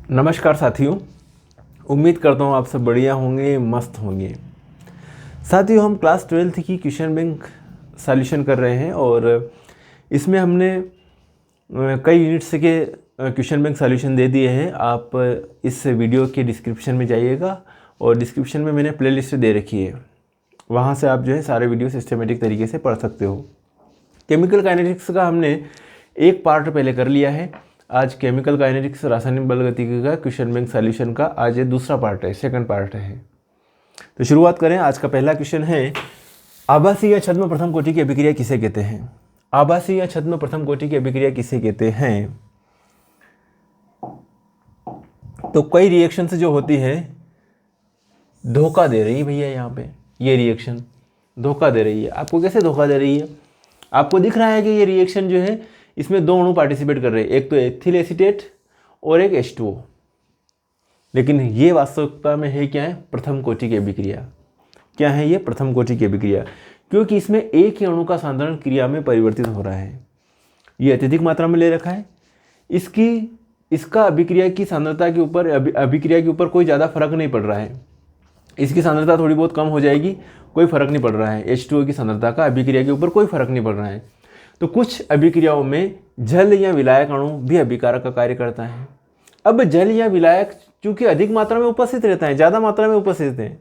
नमस्कार साथियों, उम्मीद करता हूँ आप सब बढ़िया होंगे, मस्त होंगे। साथियों, हम क्लास 12th की क्वेश्चन बैंक सॉल्यूशन कर रहे हैं और इसमें हमने कई यूनिट्स के क्वेश्चन बैंक सॉल्यूशन दे दिए हैं। आप इस वीडियो के डिस्क्रिप्शन में जाइएगा और डिस्क्रिप्शन में मैंने प्लेलिस्ट दे रखी है, वहाँ से आप जो है सारे वीडियो सिस्टमेटिक तरीके से पढ़ सकते हो। केमिकल काइनेटिक्स का हमने एक पार्ट पहले कर लिया है। आज केमिकल काइनेटिक्स रासायनिक बल गतिकी का क्वेश्चन बैंक सॉल्यूशन का आज ये दूसरा पार्ट है, सेकंड पार्ट है। तो शुरुआत करें। आज का पहला क्वेश्चन है, आभासी या छद्म प्रथम कोटि की अभिक्रिया किसे कहते हैं? आभासी या छद्म प्रथम कोटि की अभिक्रिया किसे कहते हैं? तो कई रिएक्शन जो होती है धोखा दे रही है भैया। यहाँ पे ये रिएक्शन धोखा दे रही है। आपको कैसे धोखा दे रही है? आपको दिख रहा है कि ये रिएक्शन जो है इसमें दो अणु पार्टिसिपेट कर रहे हैं, एक तो एथिल एसीटेट और एक H2O। लेकिन ये वास्तविकता में है क्या है? प्रथम कोटि की अभिक्रिया। क्या है ये? प्रथम कोटि की अभिक्रिया, क्योंकि इसमें एक ही अणु का सांद्रण क्रिया में परिवर्तित हो रहा है। ये अत्यधिक मात्रा में ले रखा है। इसका अभिक्रिया की सांद्रता के ऊपर अभिक्रिया के ऊपर कोई ज़्यादा फर्क नहीं पड़ रहा है। इसकी सांद्रता थोड़ी बहुत कम हो जाएगी, कोई फर्क नहीं पड़ रहा है। H2O की सांद्रता का अभिक्रिया के ऊपर कोई फर्क नहीं पड़ रहा है। तो कुछ अभिक्रियाओं में जल या विलायक अणु भी अभिकारक का कार्य करता है। अब जल या विलायक चूंकि अधिक मात्रा में उपस्थित रहता है, ज़्यादा मात्रा में उपस्थित है,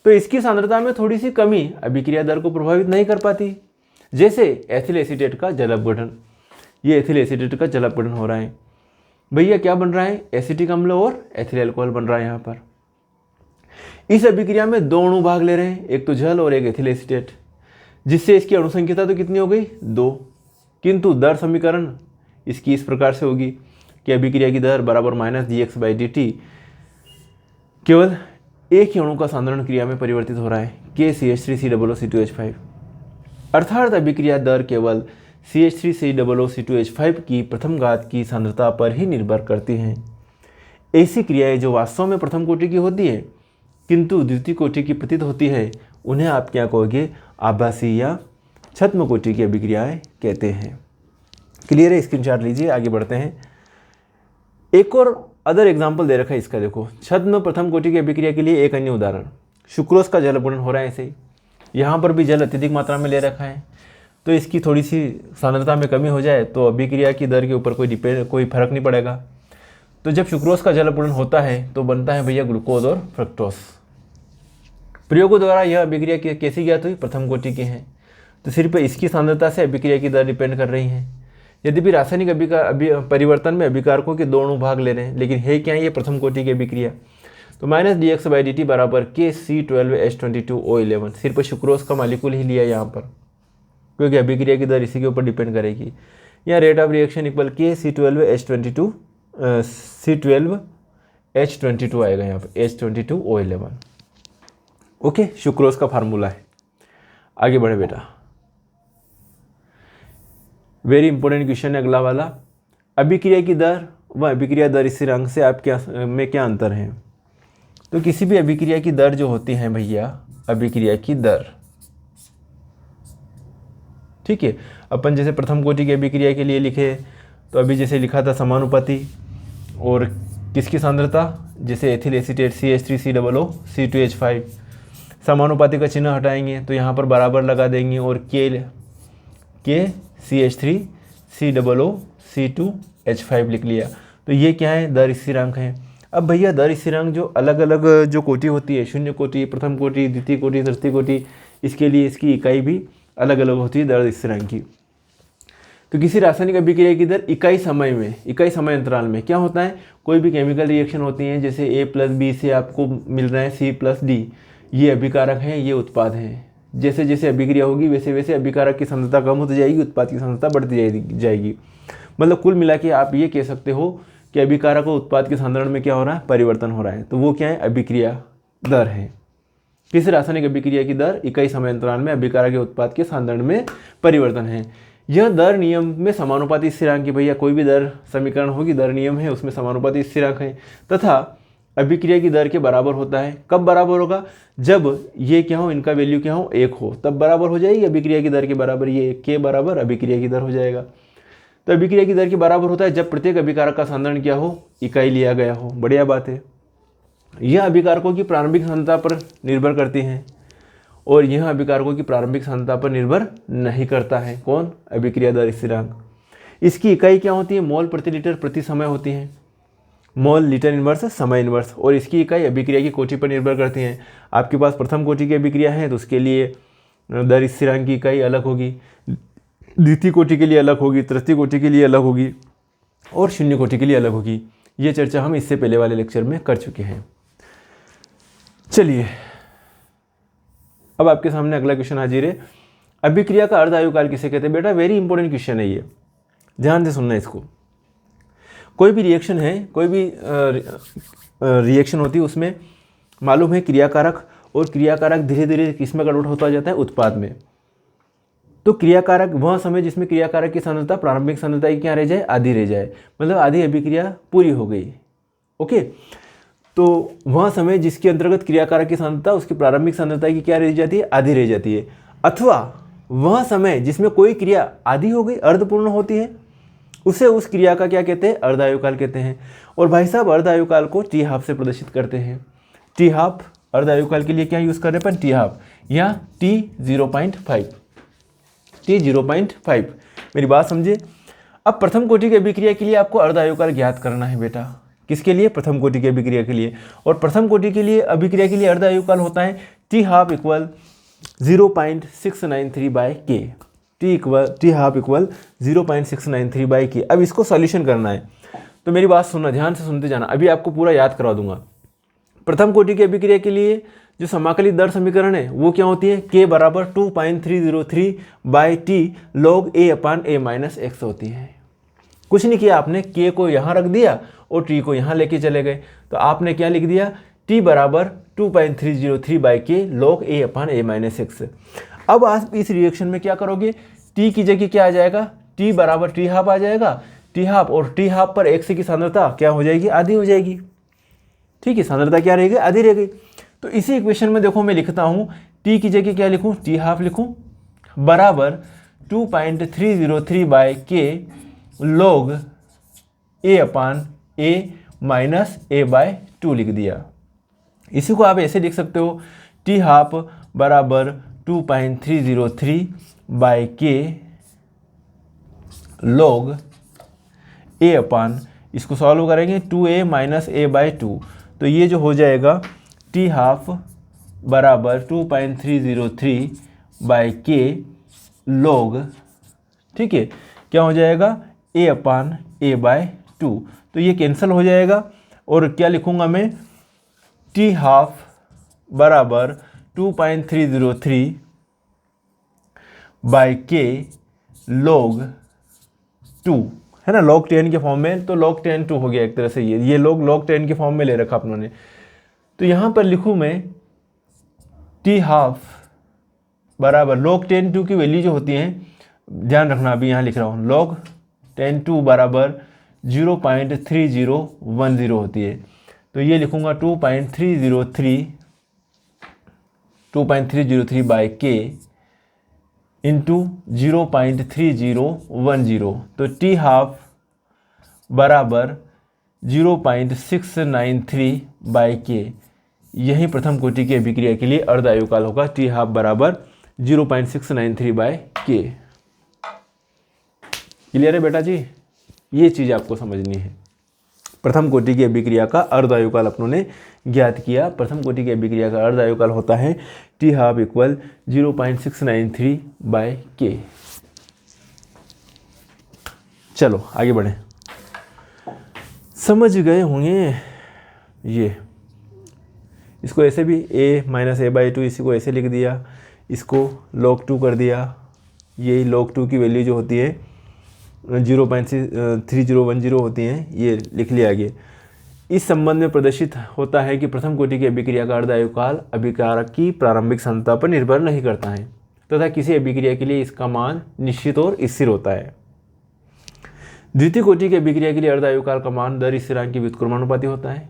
तो इसकी सांद्रता में थोड़ी सी कमी अभिक्रिया दर को प्रभावित नहीं कर पाती। जैसे एथिल एसीटेट का जल अपघटन, ये एथिल एसीटेट का जल अपघटन हो रहा है भैया। क्या बन रहा है? एसिटिक अम्ल और एथिल अल्कोहल बन रहा है। यहाँ पर इस अभिक्रिया में दो अणु भाग ले रहे हैं, एक तो जल और एक एथिल एसीटेट, जिससे इसकी अणु संख्या तो कितनी हो गई? 2। किंतु दर समीकरण इसकी इस प्रकार से होगी कि अभिक्रिया की दर बराबर -dx/dt। केवल एक ही अणु का सांद्रण क्रिया में परिवर्तित हो रहा है, KCH3COOC2H5। अर्थात अभिक्रिया दर केवल CH3COOC2H5 की प्रथम घात की सांद्रता पर ही निर्भर करती हैं। ऐसी क्रियाएं जो वास्तव में प्रथम कोटि की होती है किंतु द्वितीय कोटि की प्रतीत होती है, उन्हें आप क्या कहोगे? आभासी या छद्म कोटि की अभिक्रियाएं कहते हैं। क्लियर है? स्क्रीनशॉट लीजिए, आगे बढ़ते हैं। एक और अदर एग्जांपल दे रखा है इसका, देखो। छद्म प्रथम कोटि की अभिक्रिया के लिए एक अन्य उदाहरण, सुक्रोज का जल अपघटन हो रहा है। ऐसे ही यहाँ पर भी जल अत्यधिक मात्रा में ले रखा है, तो इसकी थोड़ी सी सांद्रता में कमी हो जाए तो अभिक्रिया की दर के ऊपर कोई फर्क नहीं पड़ेगा। तो जब सुक्रोज का जल अपघटन होता है तो बनता है भैया ग्लूकोज और फ्रक्टोज। प्रयोगों द्वारा यह अभिक्रिया कैसी ज्ञात हुई? प्रथम कोटि की है। तो सिर्फ इसकी सांद्रता से अभिक्रिया की दर डिपेंड कर रही है। यद्यपि रासायनिक परिवर्तन में अभिकारकों के दो अणु भाग ले रहे हैं, लेकिन है क्या? ये प्रथम कोटि की अभिक्रिया। तो -dx/dt बराबर KC12H22O11। सिर्फ सुक्रोज का मालिक्यूल ही लिया यहाँ पर, क्योंकि अभिक्रिया की दर इसी के ऊपर डिपेंड करेगी। यहाँ rate of reaction equal C12H22 आएगा यहाँ पर, H22O11। ओके, सुक्रोज का फार्मूला है। आगे बढ़े बेटा, वेरी इंपॉर्टेंट क्वेश्चन है अगला वाला। अभिक्रिया की दर व अभिक्रिया दर स्थिरांक से आप क्या अंतर है? तो किसी भी अभिक्रिया की दर जो होती है भैया, अभिक्रिया की दर, ठीक है। अपन जैसे प्रथम कोटि की अभिक्रिया के लिए लिखे तो अभी जैसे लिखा था समानुपाती, और किसकी सांद्रता? जैसे एथिल एसीटेट CH3COOC2H5, समानुपाती का चिन्ह हटाएंगे तो यहाँ पर बराबर लगा देंगे और के CH3COOC2H5 लिख लिया। तो ये क्या है? दर स्थिरांक है। अब भैया दर स्थिरांक जो अलग अलग जो कोटि होती है, शून्य कोटि, प्रथम कोटि, द्वितीय कोटि, तृतीय कोटि, इसके लिए इसकी इकाई भी अलग अलग होती है दर स्थिरांक की। तो किसी रासायनिक अभिक्रिया की दर इकाई समय अंतराल में क्या होता है? कोई भी केमिकल रिएक्शन होती है, जैसे A+B से आपको मिल रहा है C+D, ये अभिकारक हैं, ये उत्पाद हैं। जैसे जैसे अभिक्रिया होगी वैसे वैसे अभिकारक की सांद्रता कम होती जाएगी, उत्पाद की सांद्रता बढ़ती जाएगी। मतलब कुल मिला के आप ये कह सकते हो कि अभिकारक और उत्पाद के सांद्रण में क्या हो रहा है? परिवर्तन हो रहा है। तो वो क्या है? अभिक्रिया दर है। किसी रासायनिक अभिक्रिया की दर इकाई समय अंतराल में अभिकारक या उत्पाद के सांद्रण में परिवर्तन है। यह दर नियम में समानुपाती स्थिरांक की, भैया कोई भी दर समीकरण होगी, दर नियम है, उसमें समानुपाती स्थिरांक है, तथा अभिक्रिया की दर के बराबर होता है। कब बराबर होगा? जब ये क्या हो, इनका वैल्यू क्या हो? 1 हो, तब बराबर हो जाएगी अभिक्रिया की दर के बराबर। ये K बराबर अभिक्रिया की दर हो जाएगा। तो अभिक्रिया की दर के बराबर होता है जब प्रत्येक अभिकारक का सांद्रण क्या हो, इकाई लिया गया हो। बढ़िया बात है। यह अभिकारकों की प्रारंभिक सांद्रता पर निर्भर करती हैं और यह अभिकारकों की प्रारंभिक सांद्रता पर निर्भर नहीं करता है। कौन? अभिक्रिया दर स्थिरांक। इसकी इकाई क्या होती है? मोल प्रति लीटर प्रति समय होती है। मोल लीटर इनवर्स समय इनवर्स। और इसकी इकाई अभिक्रिया की कोटि पर निर्भर करती हैं। आपके पास प्रथम कोटि की अभिक्रिया है तो उसके लिए दर स्थिरांक की इकाई अलग होगी, द्वितीय कोटि के लिए अलग होगी, तृतीय कोटि के लिए अलग होगी और शून्य कोटि के लिए अलग होगी। ये चर्चा हम इससे पहले वाले लेक्चर में कर चुके हैं। चलिए अब आपके सामने अगला क्वेश्चन हाजिर है। अभिक्रिया का अर्ध आयुकाल किसे कहते हैं? बेटा वेरी इंपॉर्टेंट क्वेश्चन है ये, ध्यान से सुनना इसको। कोई भी रिएक्शन है, कोई भी रिएक्शन होती है, उसमें मालूम है क्रियाकारक, और क्रियाकारक धीरे धीरे किसमें कन्वर्ट होता जाता है? उत्पाद में। तो क्रियाकारक वह समय जिसमें क्रियाकारक की सांद्रता प्रारंभिक सांद्रता की क्या रह जाए? आधी रह जाए, मतलब आधी अभिक्रिया पूरी हो गई। ओके, तो वह समय जिसके अंतर्गत क्रियाकारक की सांद्रता उसकी प्रारंभिक सांद्रता की क्या रह जाती है? आधी रह जाती है। अथवा वह समय जिसमें कोई क्रिया आधी हो गई, अर्धपूर्ण होती है, उसे उस क्रिया का क्या कहते हैं? अर्ध आयुकाल कहते हैं। और भाई साहब अर्ध आयुकाल को टी हाफ से प्रदर्शित करते हैं। टी हाफ अर्ध आयुकाल के लिए क्या यूज़ कर रहे हैं? टी हाफ या टी 0.5, टी 0.5। मेरी बात समझे। अब प्रथम कोटि की अभिक्रिया के लिए आपको अर्ध आयुकाल ज्ञात करना है बेटा। किसके लिए? प्रथम कोटि की अभिक्रिया के लिए। और प्रथम कोटि के लिए अभिक्रिया के लिए अर्ध आयुकाल होता है T half equal 0.693/K। T half equal 0.693/K। अब इसको सॉल्यूशन करना है, तो मेरी बात सुनना, ध्यान से सुनते जाना। अभी आपको पूरा याद करवा दूंगा। प्रथम कोटि की अभिक्रिया के लिए जो समाकलित दर समीकरण है वो क्या होती है? K बराबर 2.303/T log A/A-x होती है। कुछ नहीं किया आपने, K को यहाँ रख दिया और T को यहाँ लेके चले गए, तो आपने क्या लिख दिया? T बराबर 2.303/K log A/A-x। अब आप इस रिएक्शन में क्या करोगे? T की जगह क्या आ जाएगा? T बराबर टी हाफ आ जाएगा, टी हाफ, और टी हाफ पर x की सांद्रता क्या हो जाएगी? आधी हो जाएगी। ठीक है, सांद्रता क्या रहेगी? आधी रह गई। तो इसी इक्वेशन में देखो मैं लिखता हूँ, T की जगह क्या लिखूँ? टी हाफ लिखूँ बराबर 2.303/K log A/A-A/2 लिख दिया। इसी को आप ऐसे लिख सकते हो, टी हाफ बराबर 2.303/K log A/, इसको सॉल्व करेंगे 2A - A/2, तो ये जो हो जाएगा टी हाफ बराबर 2.303/K log, ठीक है, क्या हो जाएगा? A/A/2। तो ये कैंसिल हो जाएगा और क्या लिखूंगा मैं? टी हाफ बराबर 2.303/K log 2, है ना, log 10 के फॉर्म में, तो log 10 2 हो गया एक तरह से। ये लोग log 10 के फॉर्म में ले रखा अपनों ने। तो यहाँ पर लिखूँ मैं टी हाफ बराबर log 10 2 की वैल्यू जो होती है, ध्यान रखना, अभी यहाँ लिख रहा हूँ, log 10 2 बराबर 0.3010 होती है। तो ये लिखूँगा 2.303/K इंटू 0.3010, तो टी हाफ बराबर 0.693/K। यही प्रथम कोटि की अभिक्रिया के लिए अर्ध आयुकाल होगा, टी हाफ बराबर 0.693/K। क्लियर है बेटा जी? ये चीज़ आपको समझनी है। प्रथम कोटि की अभिक्रिया का अर्ध आयुकाल अपनों ने ज्ञात किया। प्रथम कोटि की अभिक्रिया का अर्ध आयुकाल होता है टी हाफ इक्वल 0.693/K। चलो आगे बढ़ें। समझ गए होंगे ये, इसको ऐसे भी A - A/2, इसी को ऐसे लिख दिया, इसको log 2 कर दिया। यही log 2 की वैल्यू जो होती है 0.3010 होती हैं, ये लिख लिया आगे। इस संबंध में प्रदर्शित होता है कि प्रथम कोटि की अभिक्रिया का अर्ध आयुकाल अभिकारक की प्रारंभिक सांद्रता पर निर्भर नहीं करता है तथा किसी अभिक्रिया के लिए इसका मान निश्चित और स्थिर होता है। द्वितीय कोटि की अभिक्रिया के लिए अर्ध आयुकाल का मान दर स्थिरांक के व्युत्क्रमानुपाती होता है।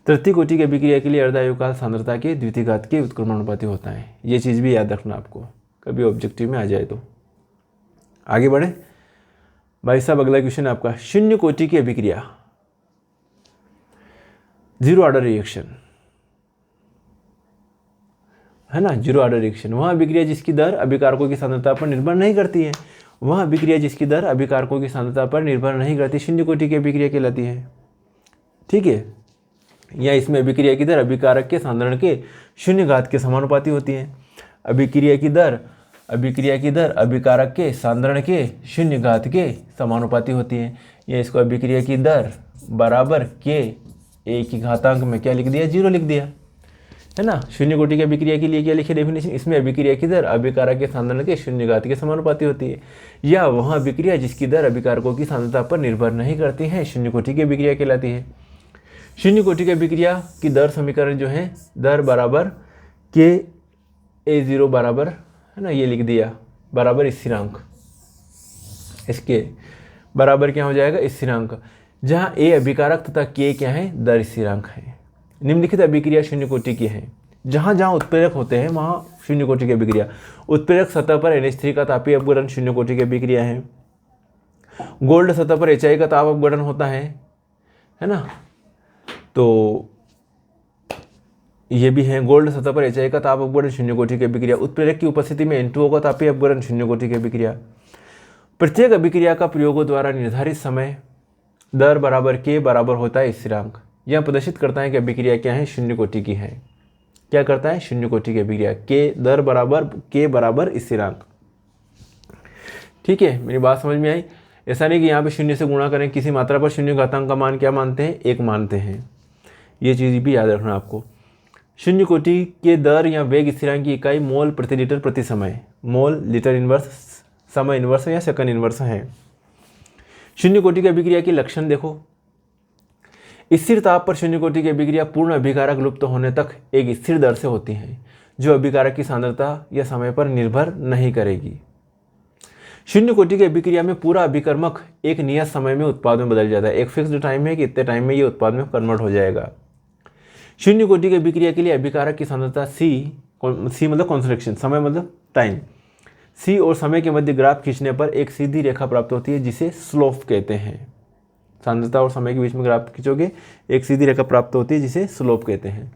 तृतीय कोटि की अभिक्रिया के लिए अर्ध आयुकाल सांद्रता के द्वितीय घात के व्युत्क्रमानुपाती होता है। ये चीज़ भी याद रखना आपको, कभी ऑब्जेक्टिव में आ जाए तो। आगे बढ़े। भाई साहब अगला क्वेश्चन आपका, शून्य कोटि की अभिक्रिया, जीरो ऑर्डर रिएक्शन, है ना, जीरो ऑर्डर रिएक्शन, वह अभिक्रिया जिसकी दर अभिकारकों की सांद्रता पर निर्भर नहीं करती है, वह अभिक्रिया जिसकी दर अभिकारकों की सांद्रता पर निर्भर नहीं करती, शून्य कोटि की अभिक्रिया कहलाती है। ठीक है, या इसमें अभिक्रिया की दर अभिकारक के सांद्रण के शून्य घात के समानुपाती होती है। अभिक्रिया की दर अभिकारक के सांद्रण के शून्य घात के समानुपाती होती है, या इसको अभिक्रिया की दर बराबर के ए की घातांक में क्या लिख दिया, जीरो लिख दिया, है ना। शून्य कोटि की अभिक्रिया के लिए क्या लिखे डेफिनेशन, इसमें अभिक्रिया की दर अभिकारक के सांद्रण के शून्य घात के समानुपाती होती है, या वह अभिक्रिया जिसकी दर अभिकारकों की सांद्रता पर निर्भर नहीं करती है, शून्य कोटि की अभिक्रिया कहलाती है। शून्य कोटि की अभिक्रिया की दर समीकरण जो है, दर बराबर के ए जीरो बराबर, है ना, ये लिख दिया, बराबर स्थिरांक, इसके बराबर क्या हो जाएगा, स्थिरांक, जहाँ ए अभिकारक तथा के क्या है, दर स्थिरांक है। निम्नलिखित अभिक्रिया शून्य कोटि की है, जहाँ जहाँ उत्प्रेरक होते हैं वहाँ शून्य कोटि की अभिक्रिया। उत्प्रेरक सतह पर NH3 का तापीय अपघटन शून्य कोटि की अभिक्रिया है। गोल्ड सतह पर HI का ताप अपघटन होता है ना, तो ये भी है, गोल्ड सतह पर HI का ताप अपघटन शून्य कोटि की अभिक्रिया। उत्प्रेरक की उपस्थिति में N2O का तापीय अपघटन शून्य कोटि की अभिक्रिया। प्रत्येक अभिक्रिया का प्रयोगों द्वारा निर्धारित समय दर बराबर के बराबर होता है स्थिरांक। यह प्रदर्शित करता है कि अभिक्रिया क्या है, शून्य कोटि की है। क्या करता है, शून्य कोटि की अभिक्रिया, के दर बराबर के बराबर स्थिरांक। ठीक है, मेरी बात समझ में आई। ऐसा नहीं कि यहाँ पे शून्य से गुणा करें, किसी मात्रा पर शून्य घातांक का मान क्या मानते हैं, एक मानते हैं, ये चीज़ भी याद रखना आपको। शून्य कोटि के दर या वेग स्थिरांक की इकाई मोल प्रति लीटर प्रति समय, मोल लीटर इनवर्स, समय इनवर्स या सेकंड इनवर्स है। शून्य कोटि की अभिक्रिया के लक्षण देखो। स्थिर ताप पर शून्य कोटि की अभिक्रिया पूर्ण अभिकारक लुप्त होने तक एक स्थिर दर से होती है, जो अभिकारक की सांद्रता या समय पर निर्भर नहीं करेगी। शून्य कोटि की अभिक्रिया में पूरा अभिकर्मक एक नियत समय में उत्पाद में बदल जाता है। एक फिक्स्ड टाइम है कि इतने टाइम में ये उत्पाद में कन्वर्ट हो जाएगा। शून्य कोटि की अभिक्रिया के लिए अभिकारक की सांद्रता सी मतलब कॉन्सन्ट्रेशन, समय मतलब टाइम, सी और समय के मध्य ग्राफ खींचने पर एक सीधी रेखा प्राप्त होती है, जिसे स्लोप कहते हैं। सांद्रता और समय के बीच में ग्राफ खींचोगे, एक सीधी रेखा प्राप्त होती है, जिसे स्लोप कहते हैं।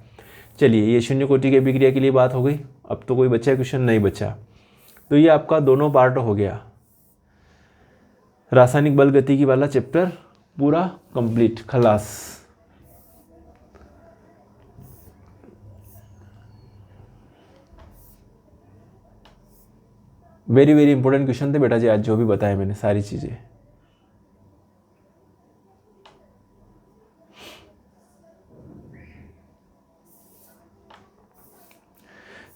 चलिए, ये शून्य कोटि की अभिक्रिया के लिए बात हो गई। अब तो कोई बच्चा क्वेश्चन नहीं बचा, तो ये आपका दोनों पार्ट हो गया। रासायनिक बल गतिकी वाला चैप्टर पूरा कंप्लीट, खलास। वेरी वेरी इंपॉर्टेंट क्वेश्चन थे बेटा जी आज, जो भी बताया मैंने सारी चीजें।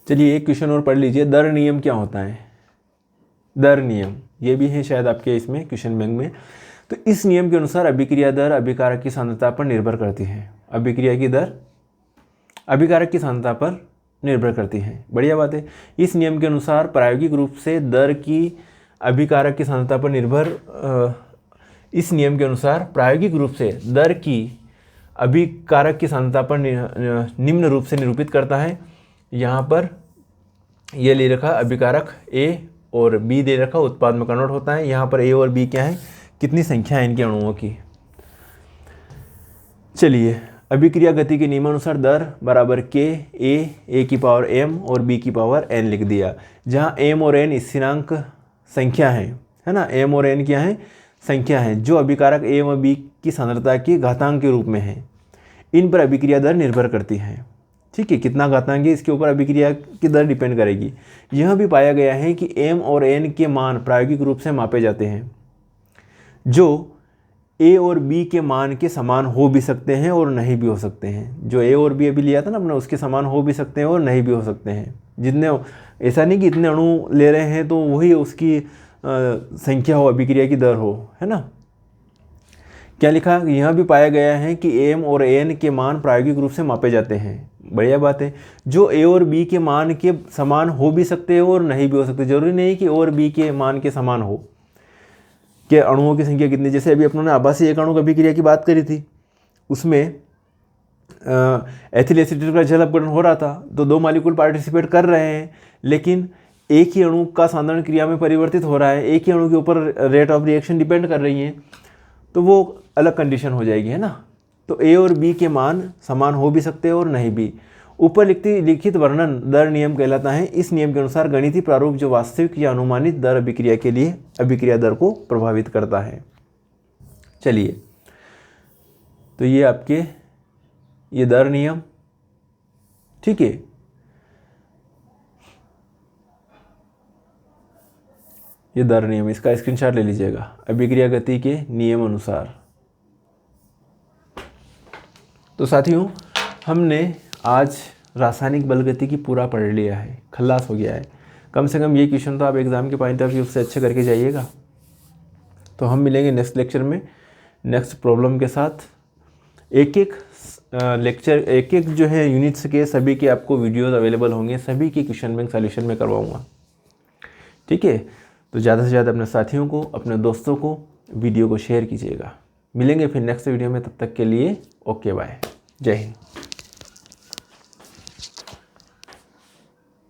चलिए एक क्वेश्चन और पढ़ लीजिए। दर नियम क्या होता है, दर नियम, ये भी है शायद आपके इसमें क्वेश्चन बैंक में। तो इस नियम के अनुसार अभिक्रिया दर अभिकारक की सांद्रता पर निर्भर करती है। अभिक्रिया की दर अभिकारक की सांद्रता पर निर्भर करती है, बढ़िया बात है। इस नियम के अनुसार प्रायोगिक रूप से दर की अभिकारक की सांद्रता पर इस नियम के अनुसार प्रायोगिक रूप से दर की अभिकारक की सांद्रता पर निम्न रूप से निरूपित करता है। यहाँ पर ये ले रखा अभिकारक A और B दे रखा, उत्पाद में कन्वर्ट होता है। यहाँ पर A और B क्या है, कितनी संख्या है इनके अणुओं की। चलिए, अभिक्रिया गति के नियमानुसार दर बराबर के A की पावर m और B की पावर n लिख दिया, जहाँ m और n स्थिरांक संख्या है ना। m और n क्या है, संख्या है, जो अभिकारक A व B की सांद्रता की घातांक के रूप में है। इन पर अभिक्रिया दर निर्भर करती है। ठीक है, कितना घातांक है इसके ऊपर अभिक्रिया की दर डिपेंड करेगी। यह भी पाया गया है कि m और n के मान प्रायोगिक रूप से मापे जाते हैं, जो A और B के मान के समान हो भी सकते हैं और नहीं भी हो सकते हैं। जो A और B अभी लिया था ना अपने, उसके समान हो भी सकते हैं और नहीं भी हो सकते हैं। जितने, ऐसा नहीं कि इतने अणु ले रहे हैं तो वही उसकी संख्या हो, अभिक्रिया की दर हो, है ना। क्या लिखा, यह भी पाया गया है कि m और n के मान प्रायोगिक रूप से मापे जाते हैं, बढ़िया बात है। जो A और B के मान के समान हो भी सकते हैं और नहीं भी हो सकते। जरूरी नहीं कि A और B के मान के समान हो। कि अणुओं की संख्या कितनी, जैसे अभी अपनों ने आभासी एक अणु अभिक्रिया की बात करी थी, उसमें एथिल एसीटेट का जल अपघटन हो रहा था, तो 2 मॉलिक्यूल पार्टिसिपेट कर रहे हैं, लेकिन एक ही अणु का सांद्रण क्रिया में परिवर्तित हो रहा है, एक ही अणु के ऊपर रेट ऑफ रिएक्शन डिपेंड कर रही है, तो वो अलग कंडीशन हो जाएगी, है ना। तो ए और बी के मान समान हो भी सकते हैं और नहीं भी। ऊपर लिखित वर्णन दर नियम कहलाता है। इस नियम के अनुसार गणितीय प्रारूप जो वास्तविक या अनुमानित दर अभिक्रिया के लिए अभिक्रिया दर को प्रभावित करता है। चलिए, तो ये आपके ये दर नियम, ठीक है। ये दर नियम, इसका स्क्रीनशॉट ले लीजिएगा, अभिक्रिया गति के नियम अनुसार। तो साथियों, हमने आज रासायनिक बल गति की पूरा पढ़ लिया है, खल्लास हो गया है। कम से कम ये क्वेश्चन तो आप एग्जाम के पॉइंट ऑफ व्यू से अच्छे करके जाइएगा। तो हम मिलेंगे नेक्स्ट लेक्चर में नेक्स्ट प्रॉब्लम के साथ। एक एक लेक्चर, एक एक जो है यूनिट्स के सभी के आपको वीडियोस अवेलेबल होंगे, सभी की क्वेश्चन बैंक सॉल्यूशन में करवाऊंगा, ठीक है। तो ज़्यादा से ज़्यादा अपने साथियों को, अपने दोस्तों को वीडियो को शेयर कीजिएगा। मिलेंगे फिर नेक्स्ट वीडियो में, तब तक के लिए ओके बाय, जय हिंद।